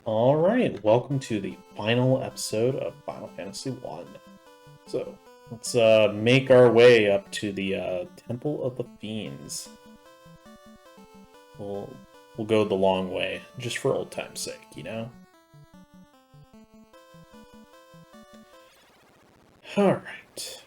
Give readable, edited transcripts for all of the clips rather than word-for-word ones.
Alright, welcome to the final episode of Final Fantasy 1. So, let's make our way up to the Temple of the Fiends. We'll go the long way, just for old time's sake, you know? Alright.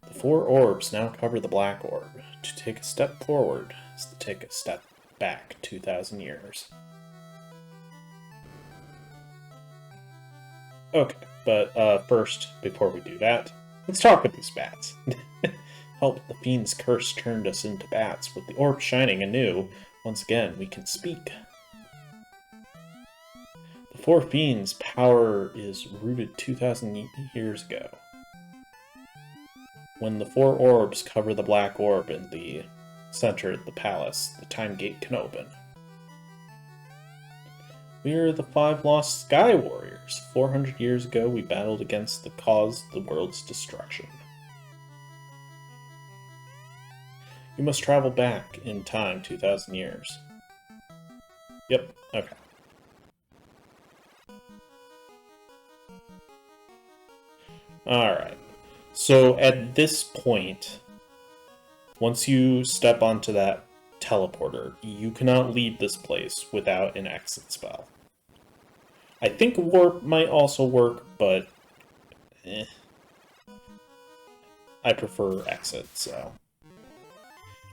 The four orbs now cover the black orb. To take a step forward is to take a step back 2,000 years. Okay, but first, before we do that, let's talk with these bats. Help the fiend's curse turned us into bats. With the orb shining anew, once again we can speak. The four fiends' power is rooted 2,000 years ago. When the four orbs cover the black orb in the center of the palace, the time gate can open. We are the five lost Sky Warriors. 400 years ago, we battled against the cause of the world's destruction. You must travel back in time 2,000 years. Yep, okay. Alright. So at this point, once you step onto that teleporter, you cannot leave this place without an exit spell. I think warp might also work, but I prefer exit, so.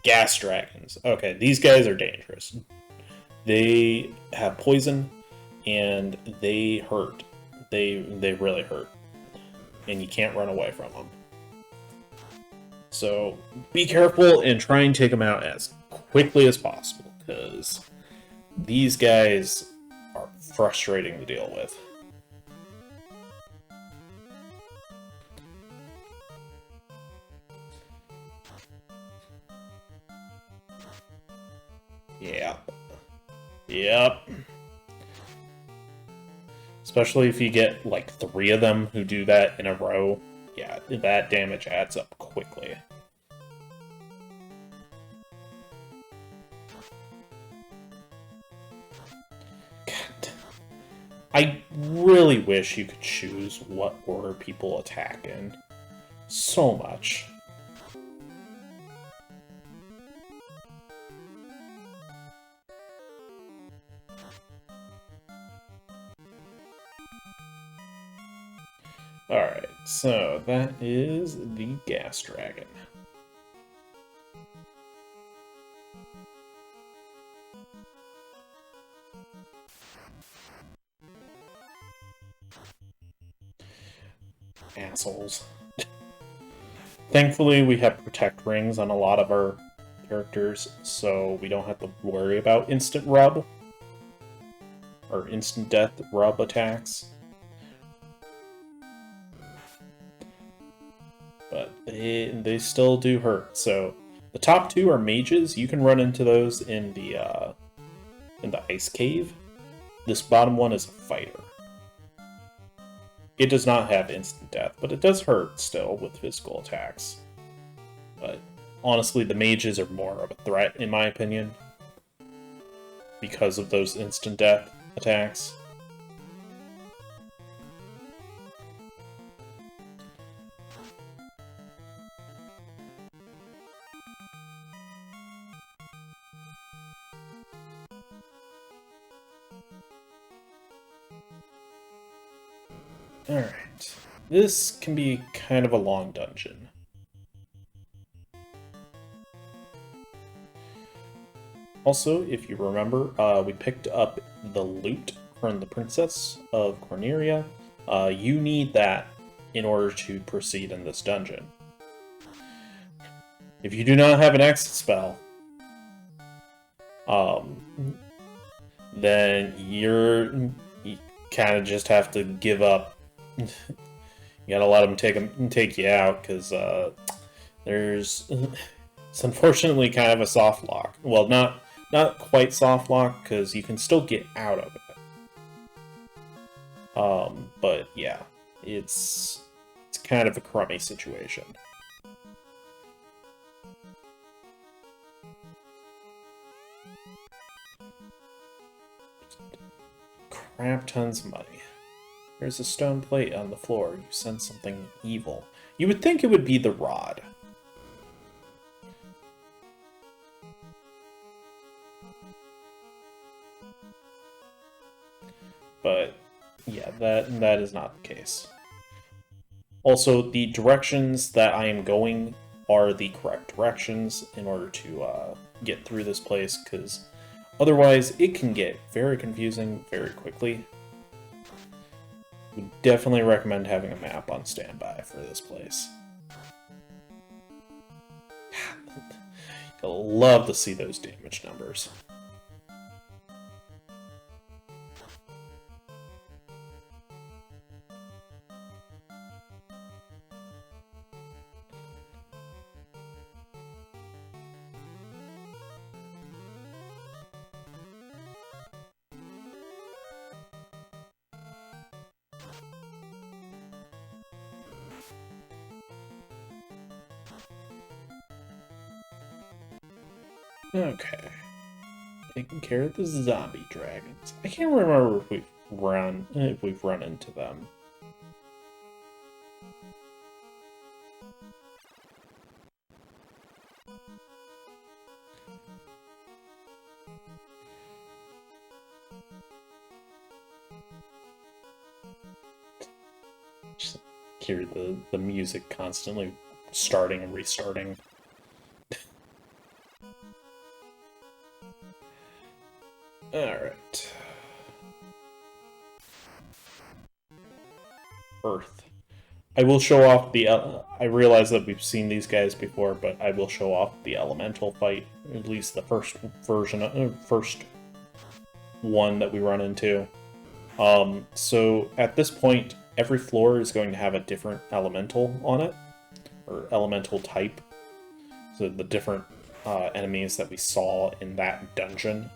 Gas dragons. Okay, these guys are dangerous. They have poison, and they hurt. They really hurt. And you can't run away from them. So be careful and try and take them out as quickly as possible, because these guys are frustrating to deal with. Yep. Especially if you get like 3 of them who do that in a row. Yeah, that damage adds up quickly. God. I really wish you could choose what order people attack in. So much. Alright, so that is the Gas Dragon. Assholes. Thankfully, we have Protect Rings on a lot of our characters, so we don't have to worry about instant rub or instant death rub attacks. But they still do hurt. So the top 2 are mages. You can run into those in the ice cave. This bottom one is a fighter. It does not have instant death, but it does hurt still with physical attacks. But honestly, the mages are more of a threat, in my opinion, because of those instant death attacks. Alright. This can be kind of a long dungeon. Also, if you remember, we picked up the loot from the Princess of Corneria. You need that in order to proceed in this dungeon. If you do not have an exit spell, then you kind of just have to give up. You gotta let them take you out, because it's unfortunately kind of a soft lock. Well, not quite soft lock, because you can still get out of it. But yeah, it's kind of a crummy situation. crap tons of money. There's a stone plate on the floor. You sense something evil. You would think it would be the rod. But yeah, that is not the case. Also, the directions that I am going are the correct directions in order to get through this place, because otherwise it can get very confusing very quickly. Would definitely recommend having a map on standby for this place. You'll love to see those damage numbers. Okay. Taking care of the zombie dragons. I can't remember if we've run into them. Just hear the music constantly starting and restarting. Alright. Earth. I will show off the... I realize that we've seen these guys before, but I will show off the elemental fight. At least the first version, first one that we run into. So at this point, every floor is going to have a different elemental on it, or elemental type. So the different enemies that we saw in that dungeon.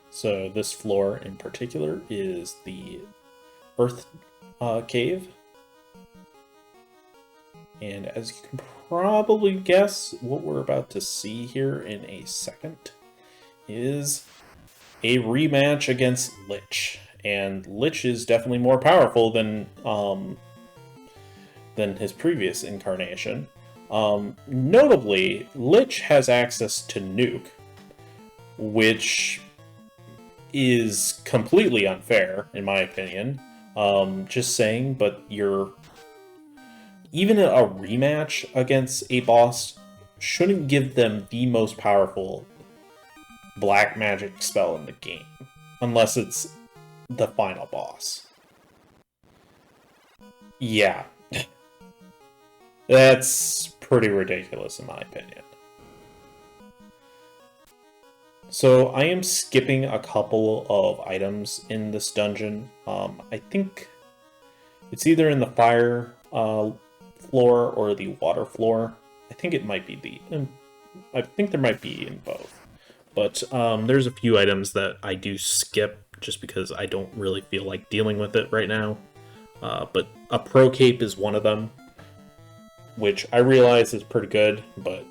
So this floor in particular is the Earth Cave. And as you can probably guess, what we're about to see here in a second is a rematch against Lich. And Lich is definitely more powerful than his previous incarnation. Notably, Lich has access to Nuke, which is completely unfair, in my opinion. Just saying, but even a rematch against a boss shouldn't give them the most powerful black magic spell in the game, unless it's the final boss. Yeah. That's pretty ridiculous in my opinion. So I am skipping a couple of items in this dungeon. I think it's either in the fire floor or the water floor. I think it might be I think there might be in both. But there's a few items that I do skip just because I don't really feel like dealing with it right now. But a pro cape is one of them, which I realize is pretty good, but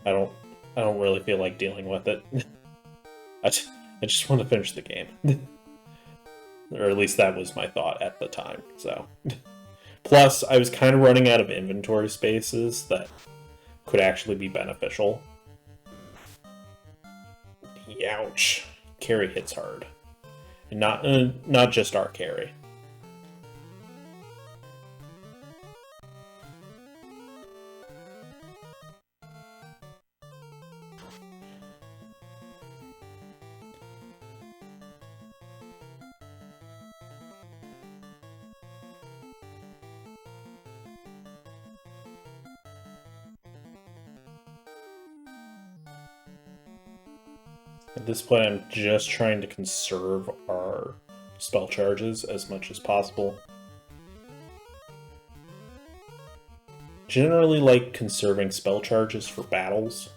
I don't really feel like dealing with it. I just want to finish the game. Or at least that was my thought at the time, so. Plus, I was kind of running out of inventory spaces that could actually be beneficial. Ouch. Carry hits hard. And not just our carry. At this point, I'm just trying to conserve our spell charges as much as possible. Generally like conserving spell charges for battles,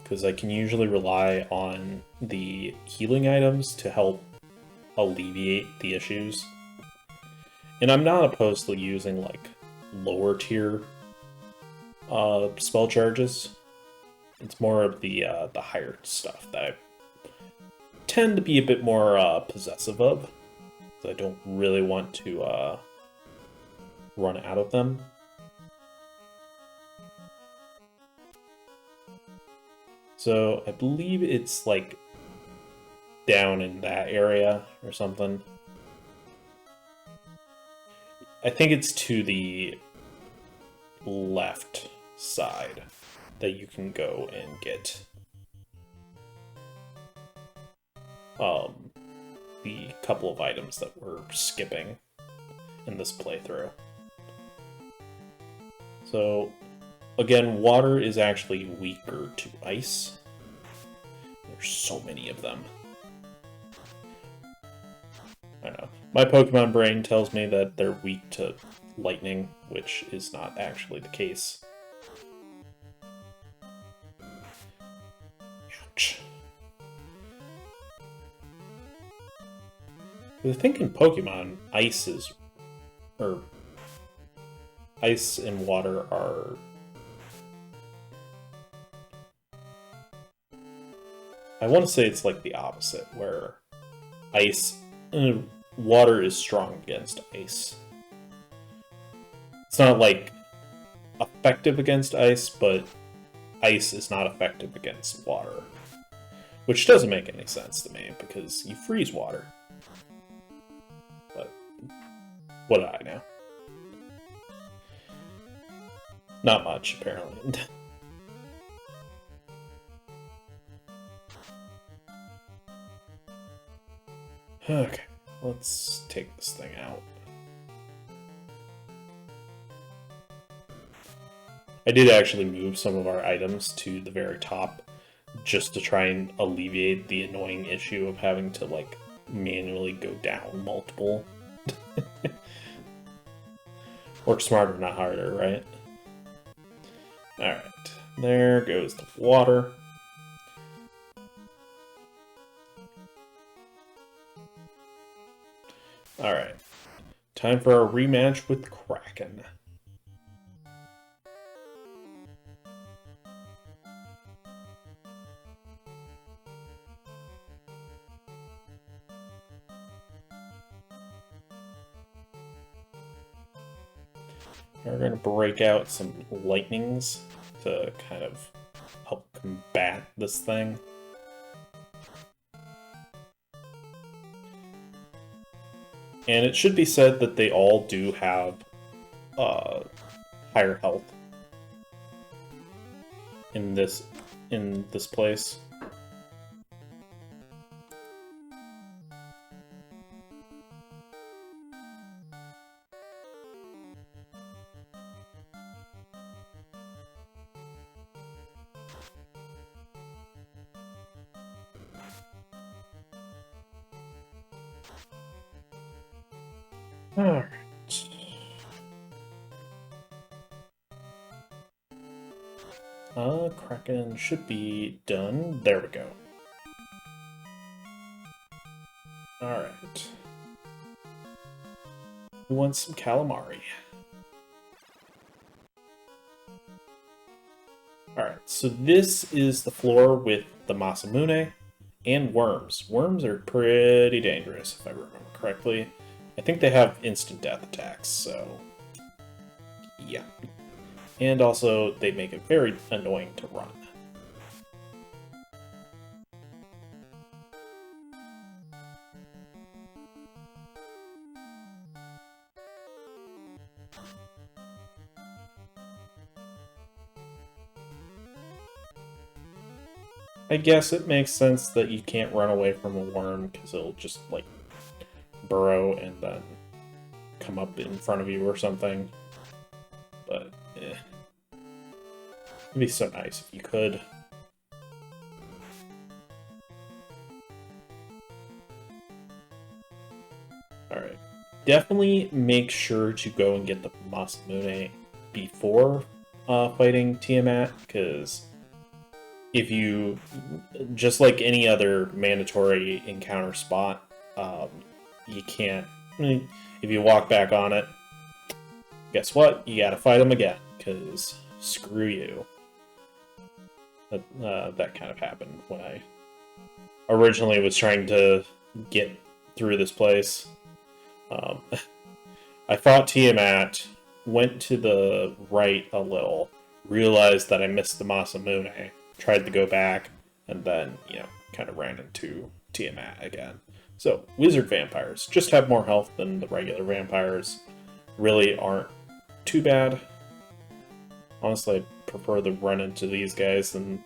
because I can usually rely on the healing items to help alleviate the issues. And I'm not opposed to using, like, lower tier spell charges. It's more of the higher stuff that I tend to be a bit more possessive of. So I don't really want to run out of them. So I believe it's like down in that area or something. I think it's to the left side that you can go and get the couple of items that we're skipping in this playthrough. So again, water is actually weaker to ice. There's so many of them. I know. My Pokemon brain tells me that they're weak to lightning, which is not actually the case. Ouch. I think in Pokemon, ice and water are... I want to say it's like the opposite, where water is strong against ice. It's not like effective against ice, but ice is not effective against water. Which doesn't make any sense to me, because you freeze water. But what do I know? Not much, apparently. Okay, let's take this thing out. I did actually move some of our items to the very top just to try and alleviate the annoying issue of having to, like, manually go down multiple. Work smarter, not harder, right? Alright, there goes the water. Alright, time for our rematch with Kraken. We're going to break out some lightnings to kind of help combat this thing. And it should be said that they all do have higher health in this place. Alright. Kraken should be done. There we go. Alright. Who wants some calamari? Alright, so this is the floor with the Masamune and worms. Worms are pretty dangerous, if I remember correctly. I think they have instant death attacks, so yeah. And also, they make it very annoying to run. I guess it makes sense that you can't run away from a worm, because it'll just, like, burrow and then come up in front of you or something. But, eh. It'd be so nice if you could. Alright. Definitely make sure to go and get the Masamune before fighting Tiamat, because if you, just like any other mandatory encounter spot, you can't if you walk back on it, guess what? You gotta fight them again, because screw you. That kind of happened when I originally was trying to get through this place. I fought Tiamat, went to the right a little, realized that I missed the Masamune, tried to go back, and then, kind of ran into Tiamat again. So, wizard vampires just have more health than the regular vampires. Really aren't too bad. Honestly, I prefer to run into these guys than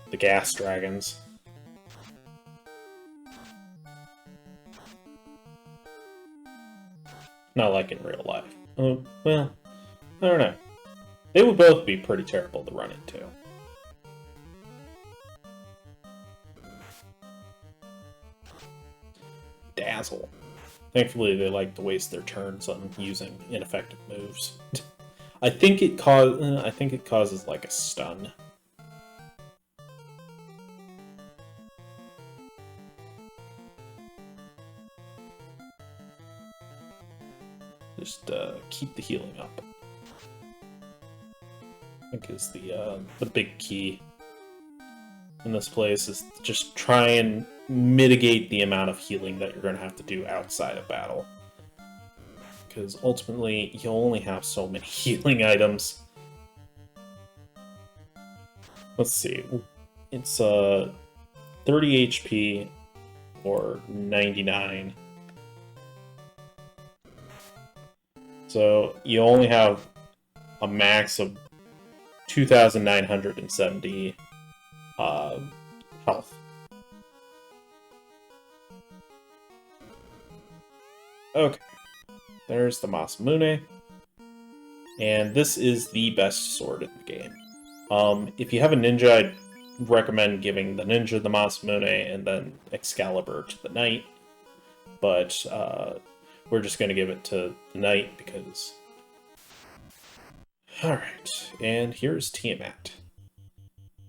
the gas dragons. Not like in real life. Oh, well, I don't know. They would both be pretty terrible to run into. Dazzle. Thankfully, they like to waste their turns on using ineffective moves. I think it causes like a stun. Just keep the healing up. I think is the big key in this place is just try and mitigate the amount of healing that you're going to have to do outside of battle. Because ultimately, you'll only have so many healing items. Let's see. It's 30 HP or 99. So you only have a max of 2,970 health. Okay, there's the Masamune. And this is the best sword in the game. If you have a ninja, I'd recommend giving the ninja the Masamune and then Excalibur to the knight. But we're just going to give it to the knight because... Alright, and here's Tiamat.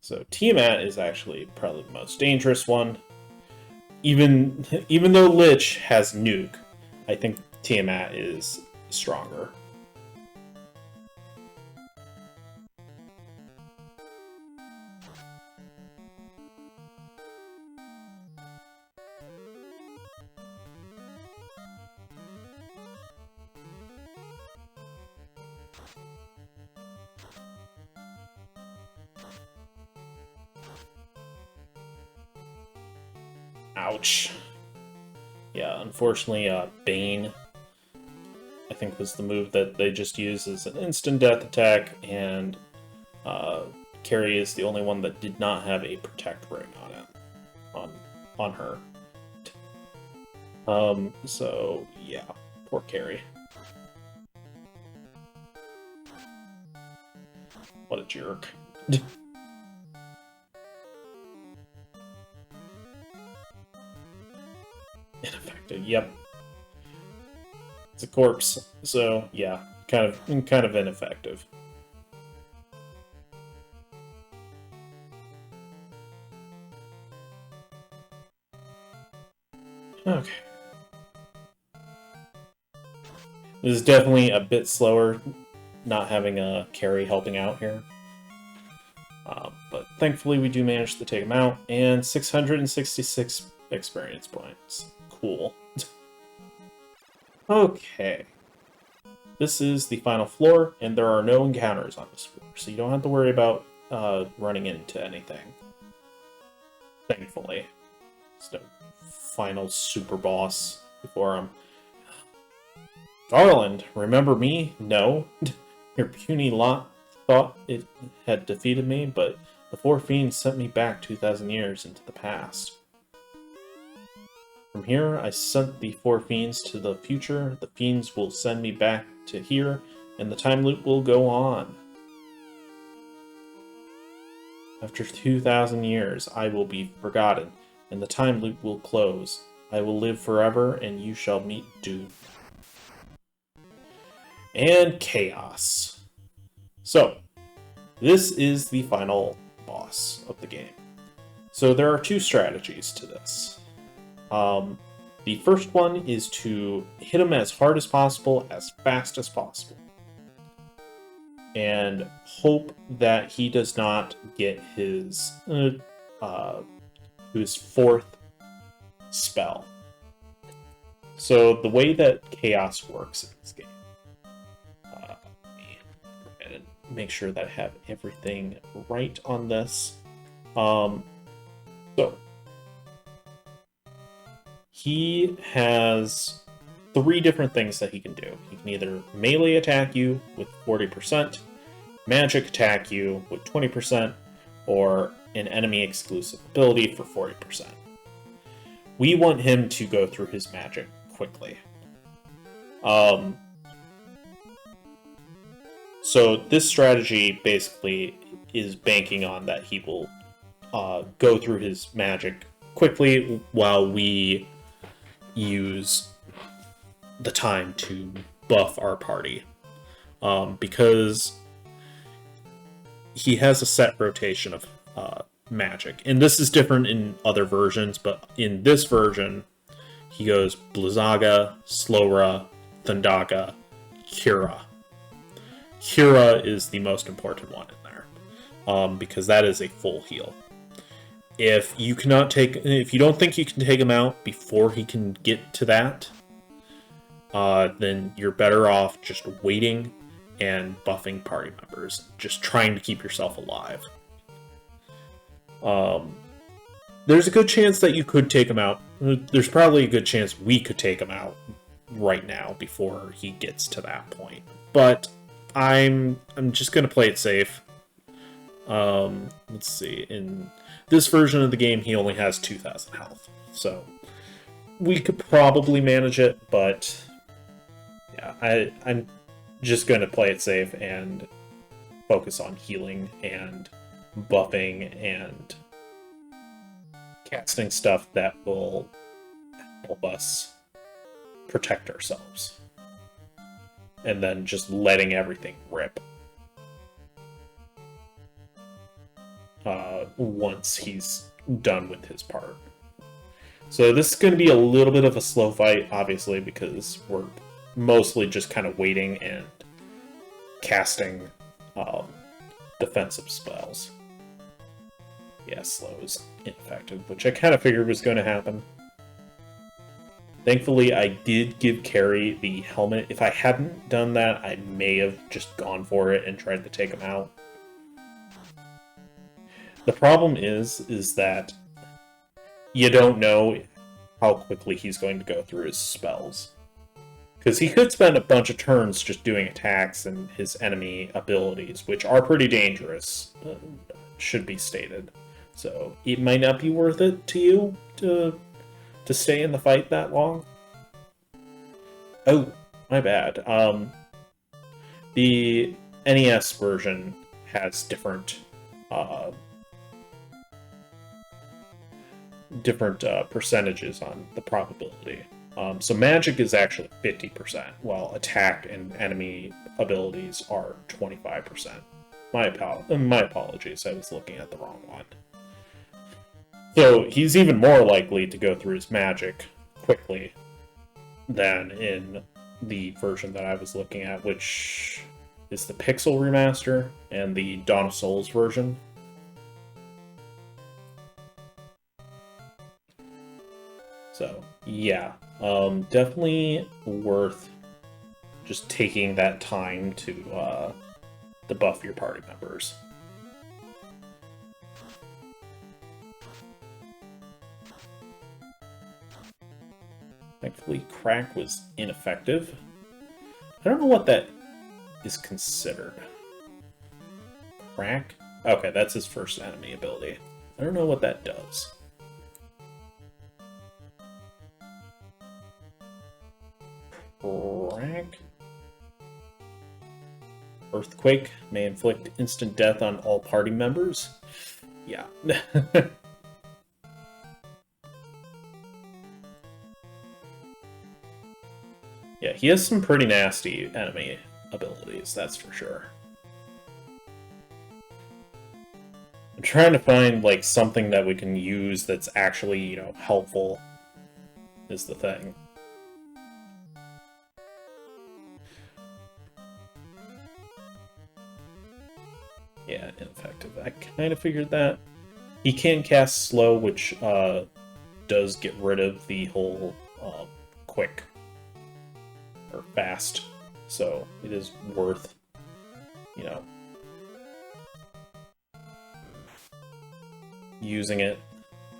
So Tiamat is actually probably the most dangerous one. Even though Lich has Nuke, I think Tiamat is stronger. Ouch. Yeah, unfortunately, Bane, I think, was the move that they just used as an instant death attack, and Carrie is the only one that did not have a protect ring on it, on her. So, yeah, poor Carrie. What a jerk. Ineffective, yep. It's a corpse, so yeah, kind of ineffective. Okay. This is definitely a bit slower, not having a carry helping out here. But thankfully we do manage to take him out, and 666 experience points. Cool. Okay. This is the final floor, and there are no encounters on this floor, so you don't have to worry about running into anything. Thankfully. It's the final super boss before him. Garland, remember me? No. Your puny lot thought it had defeated me, but the Four Fiends sent me back 2,000 years into the past. From here, I sent the Four Fiends to the future, the Fiends will send me back to here, and the time loop will go on. After 2,000 years, I will be forgotten, and the time loop will close. I will live forever, and you shall meet doom. And Chaos. So, this is the final boss of the game. So there are two strategies to this. The The first one is to hit him as hard as possible, as fast as possible. And hope that he does not get his fourth spell. So the way that Chaos works in this game, let me go ahead and make sure that I have everything right on this. So he has 3 different things that he can do. He can either melee attack you with 40%, magic attack you with 20%, or an enemy exclusive ability for 40%. We want him to go through his magic quickly. So this strategy basically is banking on that he will go through his magic quickly while we use the time to buff our party. Because he has a set rotation of magic. And this is different in other versions, but in this version, he goes Blizzaga, Slowra, Thundaga, Cura. Cura is the most important one in there, because that is a full heal. If you don't think you can take him out before he can get to that, then you're better off just waiting and buffing party members, just trying to keep yourself alive. There's a good chance that you could take him out. There's probably a good chance we could take him out right now before he gets to that point. But I'm just gonna play it safe. Let's see. In this version of the game, he only has 2,000 health, so we could probably manage it. But yeah, I'm just gonna play it safe and focus on healing and buffing and casting stuff that will help us protect ourselves, and then just letting everything rip once he's done with his part. So this is going to be a little bit of a slow fight, obviously, because we're mostly just kind of waiting and casting defensive spells. Yeah, slow is ineffective, which I kind of figured was going to happen. Thankfully, I did give Carrie the helmet. If I hadn't done that, I may have just gone for it and tried to take him out. The problem is that you don't know how quickly he's going to go through his spells. Because he could spend a bunch of turns just doing attacks and his enemy abilities, which are pretty dangerous, should be stated. So it might not be worth it to you to stay in the fight that long. Oh, my bad. The NES version has different percentages on the probability. So magic is actually 50%, while attack and enemy abilities are 25%. My apologies, I was looking at the wrong one. So he's even more likely to go through his magic quickly than in the version that I was looking at, which is the Pixel remaster and the Dawn of Souls version. So yeah, definitely worth just taking that time to buff your party members. Thankfully, Crack was ineffective. I don't know what that is considered. Crack? Okay, that's his first enemy ability. I don't know what that does. Crack. Earthquake may inflict instant death on all party members. Yeah. Yeah, he has some pretty nasty enemy abilities, that's for sure. I'm trying to find, like, something that we can use that's actually, helpful. is the thing. Yeah, ineffective. I kind of figured that. He can cast slow, which does get rid of the whole quick or fast, so it is worth, you know, using it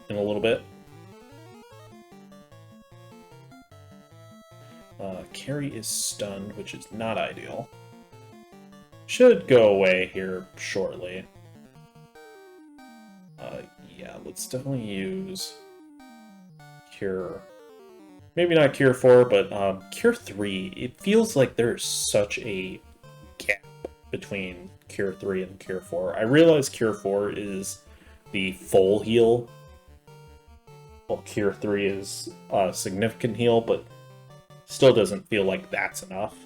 in a little bit. Carrie is stunned, which is not ideal. Should go away here shortly. Yeah, let's definitely use Cure. Maybe not Cure 4, but Cure 3. It feels like there's such a gap between Cure 3 and Cure 4. I realize Cure 4 is the full heal, while Cure 3 is a significant heal, but still doesn't feel like that's enough.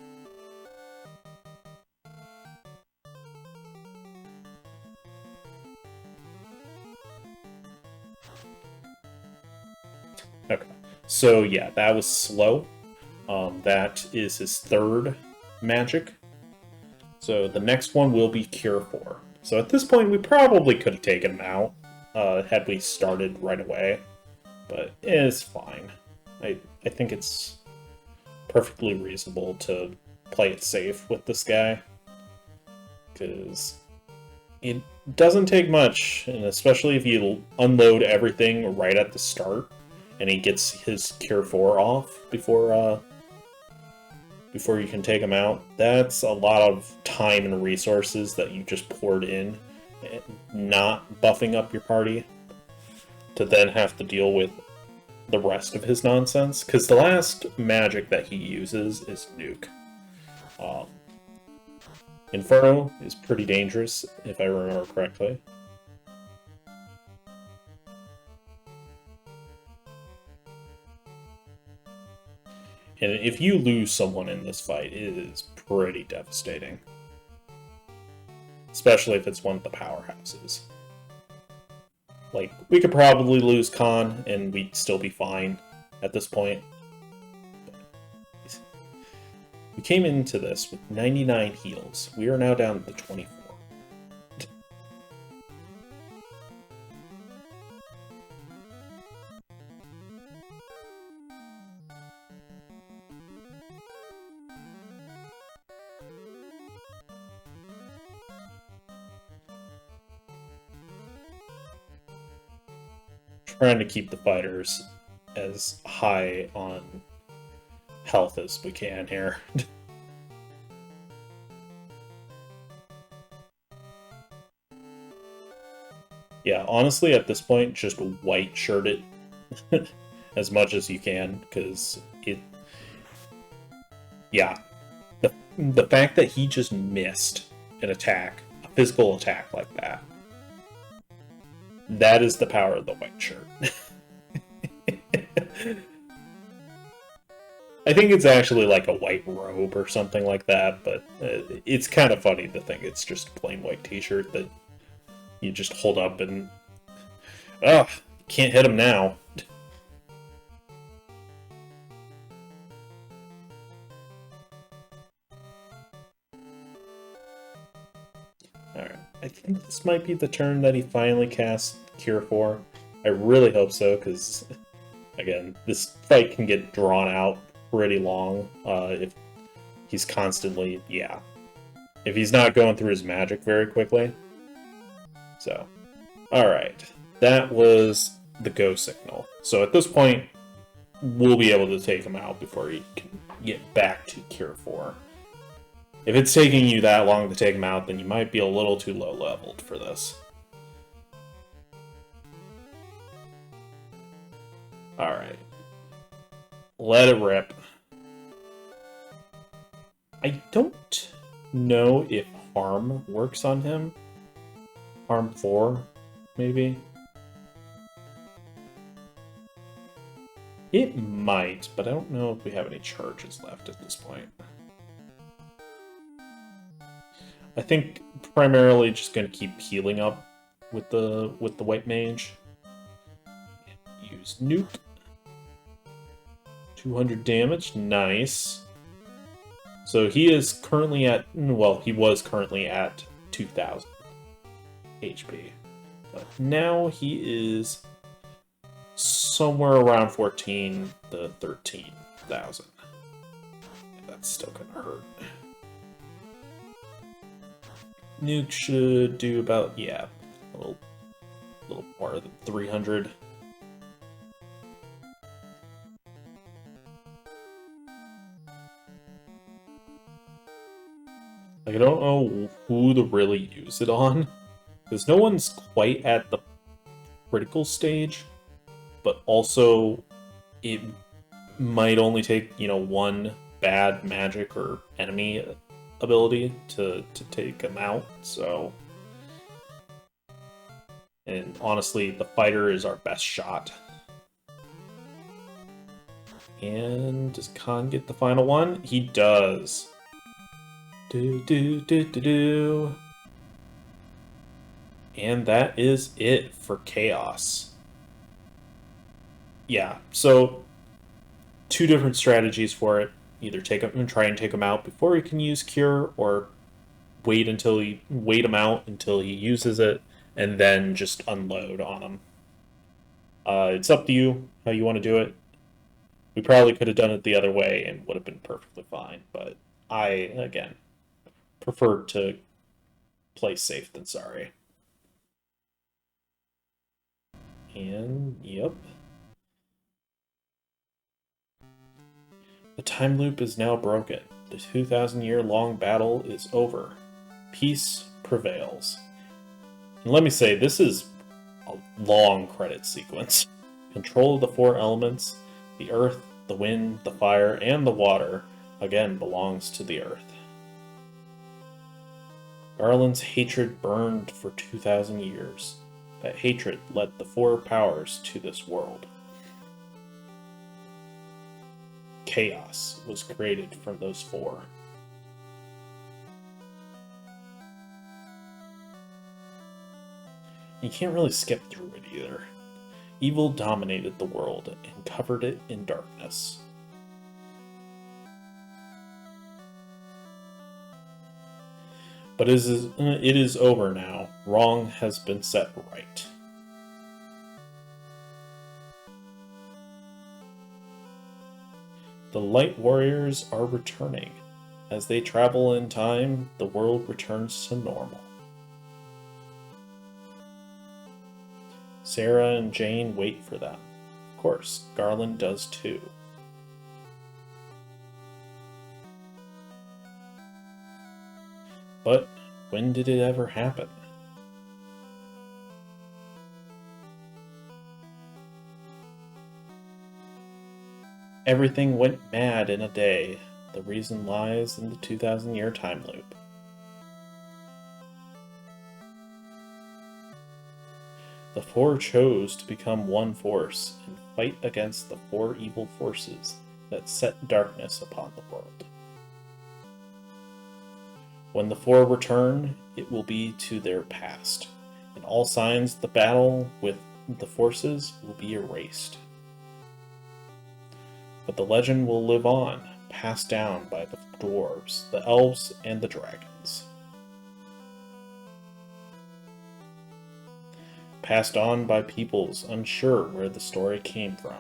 Okay, so yeah, that was slow. That is his third magic. So the next one will be Cure 4. So at this point, we probably could have taken him out had we started right away, but it's fine. I think it's perfectly reasonable to play it safe with this guy, because it doesn't take much, and especially if you unload everything right at the start, and he gets his Cure 4 off before you can take him out. That's a lot of time and resources that you just poured in, not buffing up your party, to then have to deal with the rest of his nonsense. Because the last magic that he uses is Nuke. Inferno is pretty dangerous, if I remember correctly. And if you lose someone in this fight, it is pretty devastating. Especially if it's one of the powerhouses. Like, we could probably lose Khan, and we'd still be fine at this point. We came into this with 99 heals. We are now down to 24. Trying to keep the fighters as high on health as we can here. Yeah, honestly, at this point, just white shirt it as much as you can, because it... Yeah, the fact that he just missed an attack, a physical attack like that, that is the power of the white shirt. I think it's actually like a white robe or something like that, but it's kind of funny to think it's just a plain white t-shirt that you just hold up and... Ugh, can't hit him now. Alright, I think this might be the turn that he finally casts Cure 4. I really hope so, because, again, this fight can get drawn out pretty long if he's constantly... Yeah. If he's not going through his magic very quickly. So, alright. That was the go signal. So at this point, we'll be able to take him out before he can get back to Cure 4. If it's taking you that long to take him out, then you might be a little too low-leveled for this. Alright. Let it rip. I don't know if Harm works on him. Harm 4, maybe? It might, but I don't know if we have any charges left at this point. I think primarily just going to keep healing up with the white mage. Use Nuke. 200 damage, nice. So he is currently at, well, he was currently at 2,000 HP. But now he is somewhere around 14 to 13,000. That's still gonna hurt. Nuke should do about, yeah, a little more than 300. Like, I don't know who to really use it on, because no one's quite at the critical stage, but also it might only take, you know, one bad magic or enemy ability to take him out, so... And honestly, the fighter is our best shot. And does Khan get the final one? He does. Do. And that is it for Chaos. Yeah, so two different strategies for it. Either take him and try and take him out before he can use Cure, or wait him out until he uses it, and then just unload on him. It's up to you how you want to do it. We probably could have done it the other way and would have been perfectly fine, but I, again, preferred to play safe than sorry. And, yep. The time loop is now broken. The 2,000-year-long battle is over. Peace prevails. And let me say, this is a long credit sequence. Control of the four elements, the earth, the wind, the fire, and the water, again, belongs to the earth. Garland's hatred burned for 2,000 years. That hatred led the four powers to this world. Chaos was created from those four. You can't really skip through it either. Evil dominated the world and covered it in darkness. But it is over now. Wrong has been set right. The Light Warriors are returning. As they travel in time, the world returns to normal. Sarah and Jane wait for them. Of course, Garland does too. But when did it ever happen? Everything went mad in a day. The reason lies in the 2,000-year time loop. The four chose to become one force and fight against the four evil forces that set darkness upon the world. When the four return, it will be to their past, and all signs of the battle with the forces will be erased. But the legend will live on, passed down by the dwarves, the elves, and the dragons. Passed on by peoples unsure where the story came from.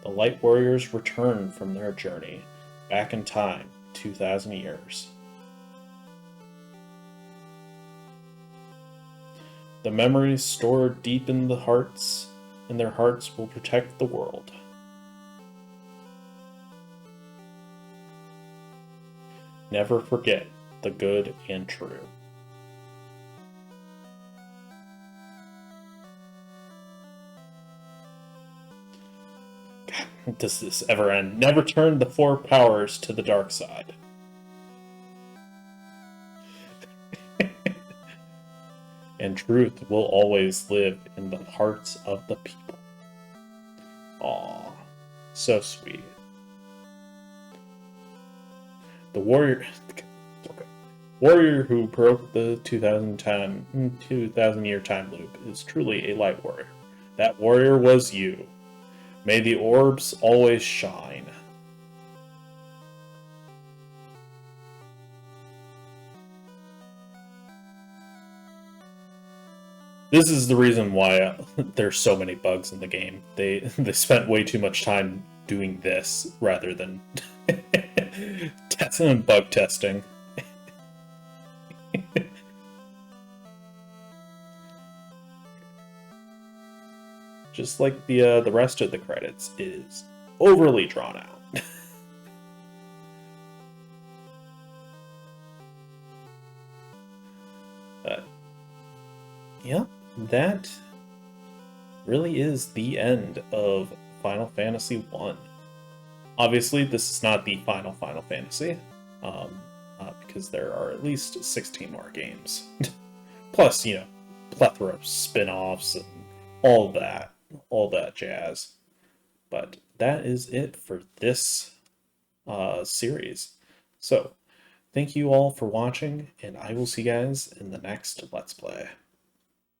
The Light Warriors return from their journey, back in time, 2,000 years. The memories stored deep in their hearts will protect the world. Never forget the good and true. God, does this ever end? Never turn the four powers to the dark side. And truth will always live in the hearts of the people. Aw, so sweet. The warrior who broke the 2000 year time loop is truly a light warrior. That warrior was you. May the orbs always shine. This is the reason why there's so many bugs in the game. They spent way too much time doing this rather than bug testing. Just like the rest of the credits, it is overly drawn out. Yeah, that really is the end of Final Fantasy 1. Obviously, this is not the final Final Fantasy, because there are at least 16 more games. Plus, you know, plethora of spin-offs and all that jazz. But that is it for this series. So, thank you all for watching, and I will see you guys in the next Let's Play.